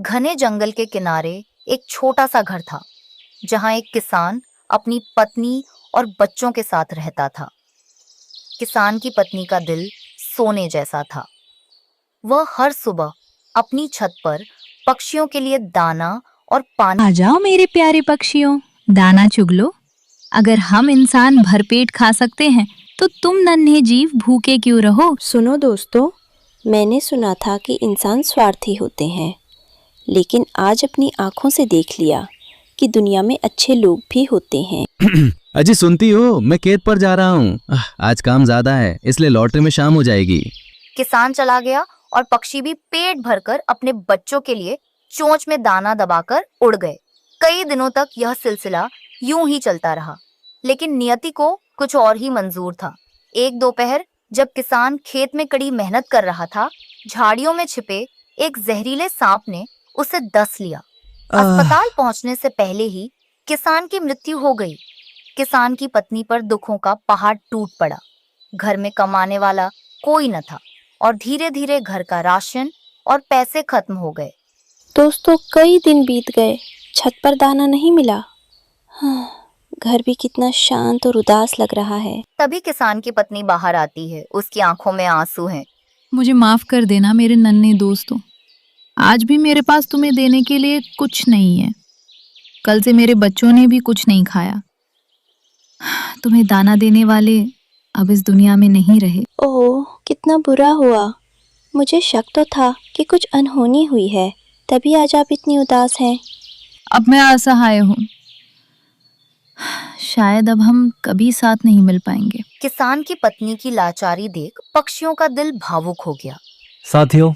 घने जंगल के किनारे एक छोटा सा घर था, जहां एक किसान अपनी पत्नी और बच्चों के साथ रहता था। किसान की पत्नी का दिल सोने जैसा था। वह हर सुबह अपनी छत पर पक्षियों के लिए दाना और पानी। आ जाओ मेरे प्यारे पक्षियों, दाना चुग लो। अगर हम इंसान भरपेट खा सकते हैं तो तुम नन्हे जीव भूखे क्यों रहो। सुनो दोस्तों, मैंने सुना था कि इंसान स्वार्थी होते हैं, लेकिन आज अपनी आंखों से देख लिया कि दुनिया में अच्छे लोग भी होते हैं। अजी सुनती हो, मैं खेत पर जा रहा हूँ। आज काम ज्यादा है, इसलिए लौटने में शाम हो जाएगी। किसान चला गया और पक्षी भी पेट भरकर अपने बच्चों के लिए चोंच में दाना दबाकर उड़ गए। कई दिनों तक यह सिलसिला यूं ही चलता रहा, लेकिन नियति को कुछ और ही मंजूर था। एक दोपहर जब किसान खेत में कड़ी मेहनत कर रहा था, झाड़ियों में छिपे एक जहरीले सांप ने उसे डस लिया। अस्पताल पहुंचने से पहले ही किसान की मृत्यु हो गई। किसान की पत्नी पर दुखों का पहाड़ टूट पड़ा। घर में कमाने वाला कोई न था और धीरे धीरे घर का राशन और पैसे खत्म हो गए। दोस्तों, कई दिन बीत गए, छत पर दाना नहीं मिला। घर भी कितना शांत और उदास लग रहा है। तभी किसान की पत्नी बाहर आती है। उसकी आंखों में आंसू हैं। मुझे माफ कर देना मेरे नन्हे दोस्तों, आज भी मेरे पास तुम्हें देने के लिए कुछ नहीं है। कल से मेरे बच्चों ने भी कुछ नहीं खाया। तुम्हें दाना देने वाले अब इस दुनिया में नहीं रहे। ओह, कितना बुरा हुआ। मुझे शक तो था कि कुछ अनहोनी हुई है, तभी आज आप इतनी उदास हैं। अब मैं असहाय हूँ। शायद अब हम कभी साथ नहीं मिल पाएंगे। किसान की पत्नी की लाचारी देख पक्षियों का दिल भावुक हो गया। साथियों,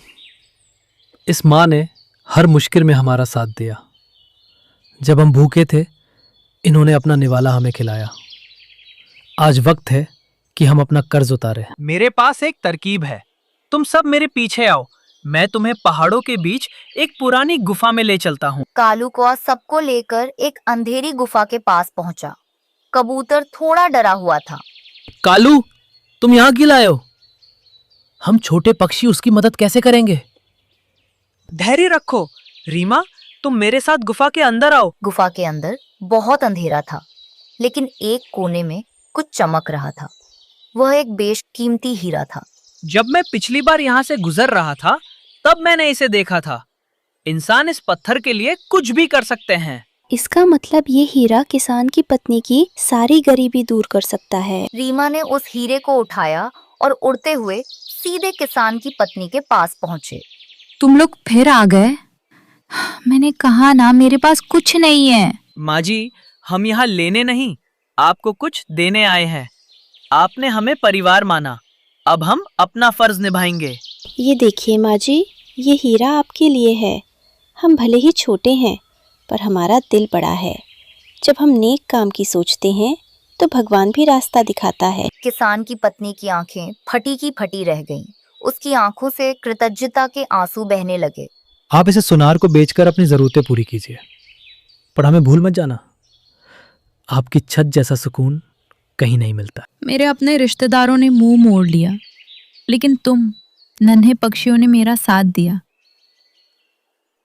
इस माँ ने हर मुश्किल में हमारा साथ दिया। जब हम भूखे थे, इन्होंने अपना निवाला हमें खिलाया। आज वक्त है कि हम अपना कर्ज उतारें। मेरे पास एक तरकीब है, तुम सब मेरे पीछे आओ। मैं तुम्हें पहाड़ों के बीच एक पुरानी गुफा में ले चलता हूँ। कालू कौआ सबको लेकर एक अंधेरी गुफा के पास पहुंचा। कबूतर थोड़ा डरा हुआ था। कालू, तुम यहाँ क्यों लाए हो? हम छोटे पक्षी उसकी मदद कैसे करेंगे? धैर्य रखो। रीमा, तुम मेरे साथ गुफा के अंदर आओ। गुफा के अंदर बहुत अंधेरा था, लेकिन एक कोने में कुछ चमक रहा था। वह एक बेशकीमती हीरा था। जब मैं पिछली बार यहाँ से गुजर रहा था, तब मैंने इसे देखा था। इंसान इस पत्थर के लिए कुछ भी कर सकते हैं। इसका मतलब ये हीरा किसान की पत्नी की सारी गरीबी दूर कर सकता है। रीमा ने उस हीरे को उठाया और उड़ते हुए सीधे किसान की पत्नी के पास पहुंचे। तुम लोग फिर आ गए? मैंने कहा ना, मेरे पास कुछ नहीं है। माँ जी, हम यहाँ लेने नहीं, आपको कुछ देने आए हैं। आपने हमें परिवार माना, अब हम अपना फर्ज निभाएंगे। ये देखिए माँ जी, ये हीरा आपके लिए है। हम भले ही छोटे हैं, पर हमारा दिल बड़ा है। जब हम नेक काम की सोचते हैं तो भगवान भी रास्ता दिखाता है। किसान की पत्नी की आंखें फटी की फटी रह गईं। उसकी आंखों से कृतज्ञता के आंसू बहने लगे। आप इसे सुनार को बेचकर अपनी जरूरतें पूरी कीजिए, पर हमें भूल मत जाना, आपकी छत जैसा सुकून कहीं नहीं मिलता। मेरे अपने रिश्तेदारों ने मुंह मोड़ लिया, लेकिन तुम नन्हे पक्षियों ने मेरा साथ दिया।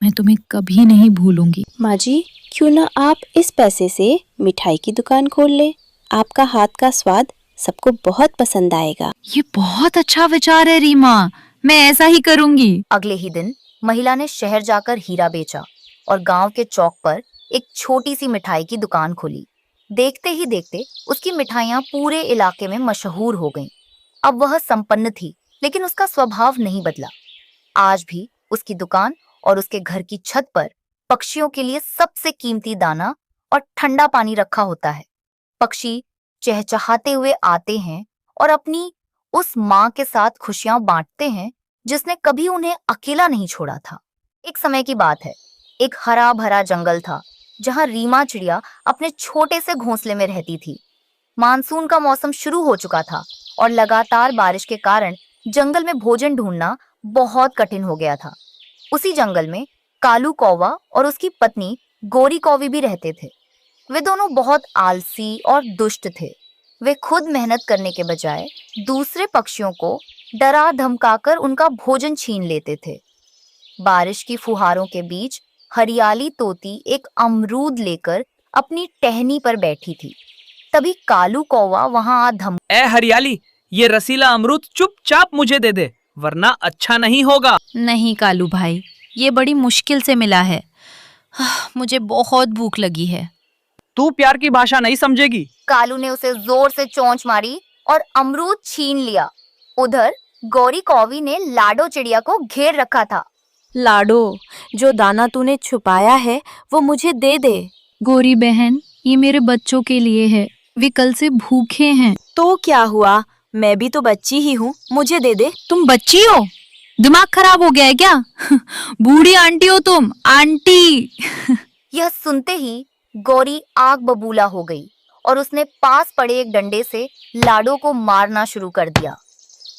मैं तुम्हें कभी नहीं भूलूंगी। माँ जी, क्यों ना आप इस पैसे से मिठाई की दुकान खोल ले। आपका हाथ का स्वाद सबको बहुत पसंद आएगा। ये बहुत अच्छा विचार है रीमा, मैं ऐसा ही करूंगी। अगले ही दिन महिला ने शहर जाकर हीरा बेचा और गांव के चौक पर एक छोटी सी मिठाई की दुकान खोली। देखते ही देखते उसकी मिठाइयां पूरे इलाके में मशहूर हो गईं। अब वह संपन्न थी, लेकिन उसका स्वभाव नहीं बदला। आज भी उसकी दुकान और उसके घर की छत पर पक्षियों के लिए सबसे कीमती दाना और ठंडा पानी रखा होता है। पक्षी चहचहाते हुए आते हैं और अपनी उस माँ के साथ खुशियां बांटते हैं जिसने कभी उन्हें अकेला नहीं छोड़ा था। एक समय की बात है, एक हरा भरा जंगल था जहां रीमा चिड़िया अपने छोटे से घोंसले में रहती थी। मानसून का मौसम शुरू हो चुका था और लगातार बारिश के कारण जंगल में भोजन ढूंढना बहुत कठिन हो गया था। उसी जंगल में कालू कौवा और उसकी पत्नी गोरी कौवी भी रहते थे। वे दोनों बहुत आलसी और दुष्ट थे। वे खुद मेहनत करने के बजाय दूसरे पक्षियों को डरा धमकाकर उनका भोजन छीन लेते थे। बारिश की फुहारों के बीच हरियाली तोती एक अमरूद लेकर अपनी टहनी पर बैठी थी। तभी कालू कौवा वहां आ धम ए हरियाली, ये रसीला अमरूद चुपचाप मुझे दे दे, वरना अच्छा नहीं होगा। नहीं कालू भाई, ये बड़ी मुश्किल से मिला है। मुझे बहुत भूख लगी है। तू प्यार की भाषा नहीं समझेगी। कालू ने उसे जोर से चोंच मारी और अमरूद छीन लिया। उधर गौरी कौवी ने लाडो चिड़िया को घेर रखा था। लाडो, जो दाना तूने छुपाया है वो मुझे दे दे। गोरी बहन, ये मेरे बच्चों के लिए है, वे कल से भूखे हैं। तो क्या हुआ, मैं भी तो बच्ची ही हूँ, मुझे दे दे। तुम बच्ची हो? दिमाग खराब हो गया है क्या? बूढ़ी आंटी हो तुम, आंटी। यह सुनते ही गौरी आग बबूला हो गई और उसने पास पड़े एक डंडे से लाडो को मारना शुरू कर दिया।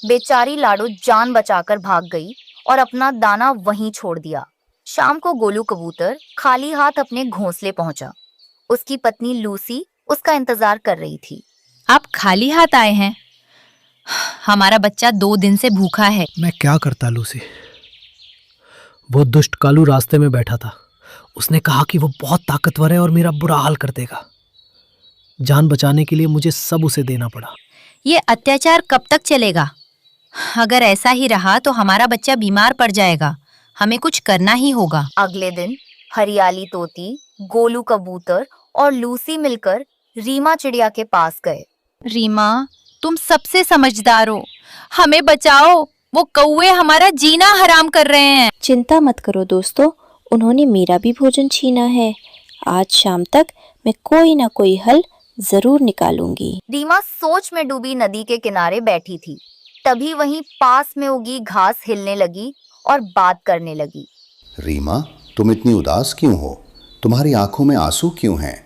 बेचारी लाडो जान बचाकर भाग गई और अपना दाना वहीं छोड़ दिया। शाम को गोलू कबूतर खाली हाथ अपने घोंसले पहुंचा। उसकी पत्नी लूसी उसका इंतजार कर रही थी। आप खाली हाथ आए हैं? हमारा बच्चा 2 दिन से भूखा है। मैं क्या करता लूसी? वो दुष्ट कालू रास्ते में बैठा था। उसने कहा कि वो बहुत ताकतवर है और मेरा बुरा हाल कर देगा। जान बचाने के लिए मुझे सब उसे देना पड़ा। ये अत्याचार कब तक चलेगा? अगर ऐसा ही रहा तो हमारा बच्चा बीमार पड़ जाएगा। हमें कुछ करना ही होगा। अगले दिन हरियाली तोती, गोलू कबूतर और लूसी मिलकर रीमा चिड़िया के पास गए। रीमा, तुम सबसे समझदार हो, हमें बचाओ, वो कौवे हमारा जीना हराम कर रहे हैं। चिंता मत करो दोस्तों, उन्होंने मेरा भी भोजन छीना है। आज शाम तक मैं कोई ना कोई हल जरूर निकालूंगी। रीमा सोच में डूबी नदी के किनारे बैठी थी। तभी वहीं पास में उगी घास हिलने लगी और बात करने लगी। रीमा, तुम इतनी उदास क्यों हो? तुम्हारी आंखों में आंसू क्यों हैं?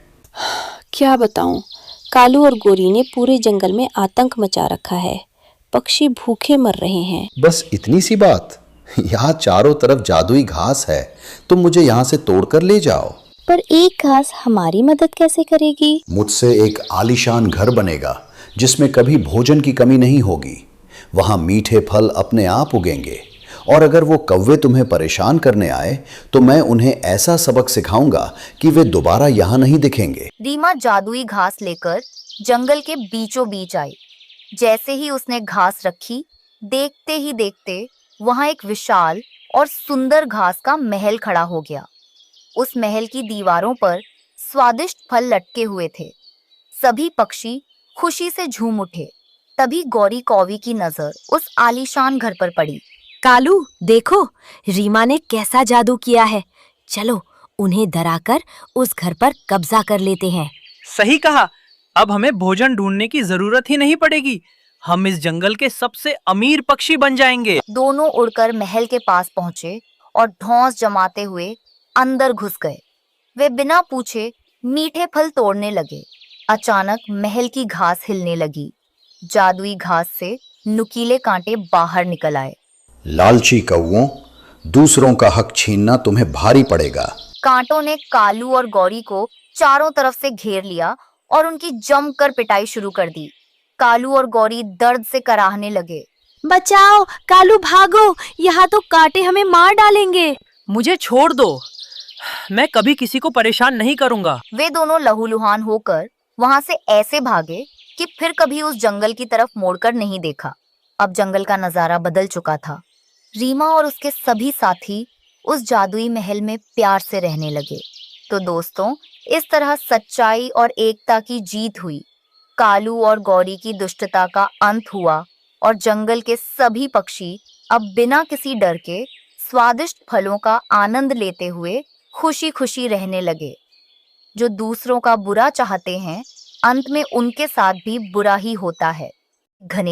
क्या बताऊं, कालू और गोरी ने पूरे जंगल में आतंक मचा रखा है। पक्षी भूखे मर रहे हैं। बस इतनी सी बात? यहाँ चारों तरफ जादुई घास है, तुम मुझे यहाँ से तोड़कर ले जाओ। पर एक घास हमारी मदद कैसे करेगी? मुझसे एक आलीशान घर बनेगा जिसमें कभी भोजन की कमी नहीं होगी। वहाँ मीठे फल अपने आप उगेंगे और अगर वो कौवे तुम्हें परेशान करने आए तो मैं उन्हें ऐसा सबक सिखाऊंगा कि वे दोबारा यहाँ नहीं दिखेंगे। रीमा जादुई घास लेकर जंगल के बीचों बीच आई। जैसे ही उसने घास रखी, देखते ही देखते वहां एक विशाल और सुंदर घास का महल खड़ा हो गया। उस महल की दीवारों पर स्वादिष्ट फल लटके हुए थे। सभी पक्षी खुशी से झूम उठे। तभी गौरी कौवी की नजर उस आलीशान घर पर पड़ी। कालू, देखो रीमा ने कैसा जादू किया है। चलो उन्हें डराकर उस घर पर कब्जा कर लेते हैं। सही कहा, अब हमें भोजन ढूंढने की जरूरत ही नहीं पड़ेगी। हम इस जंगल के सबसे अमीर पक्षी बन जाएंगे। दोनों उड़कर महल के पास पहुंचे और धौंस जमाते हुए अंदर घुस गए। वे बिना पूछे मीठे फल तोड़ने लगे। अचानक महल की घास हिलने लगी। जादुई घास से नुकीले कांटे बाहर निकल आए। लालची कौवों, दूसरों का हक छीनना तुम्हें भारी पड़ेगा। कांटों ने कालू और गौरी को चारों तरफ से घेर लिया और उनकी जमकर पिटाई शुरू कर दी। कालू और गौरी दर्द से कराहने लगे। बचाओ कालू, भागो, यहाँ तो कांटे हमें मार डालेंगे। मुझे छोड़ दो, मैं कभी किसी को परेशान नहीं करूंगा। वे दोनों लहूलुहान होकर वहां से ऐसे भागे कि फिर कभी उस जंगल की तरफ मोड़कर नहीं देखा। अब जंगल का नजारा बदल चुका था। रीमा और उसके सभी साथी उस जादुई महल में प्यार से रहने लगे। तो दोस्तों, इस तरह सच्चाई और एकता की जीत हुई। कालू और गौरी की दुष्टता का अंत हुआ और जंगल के सभी पक्षी अब बिना किसी डर के स्वादिष्ट फलों का आनंद लेते हुए खुशी खुशी रहने लगे। जो दूसरों का बुरा चाहते हैं, अंत में उनके साथ भी बुरा ही होता है। घने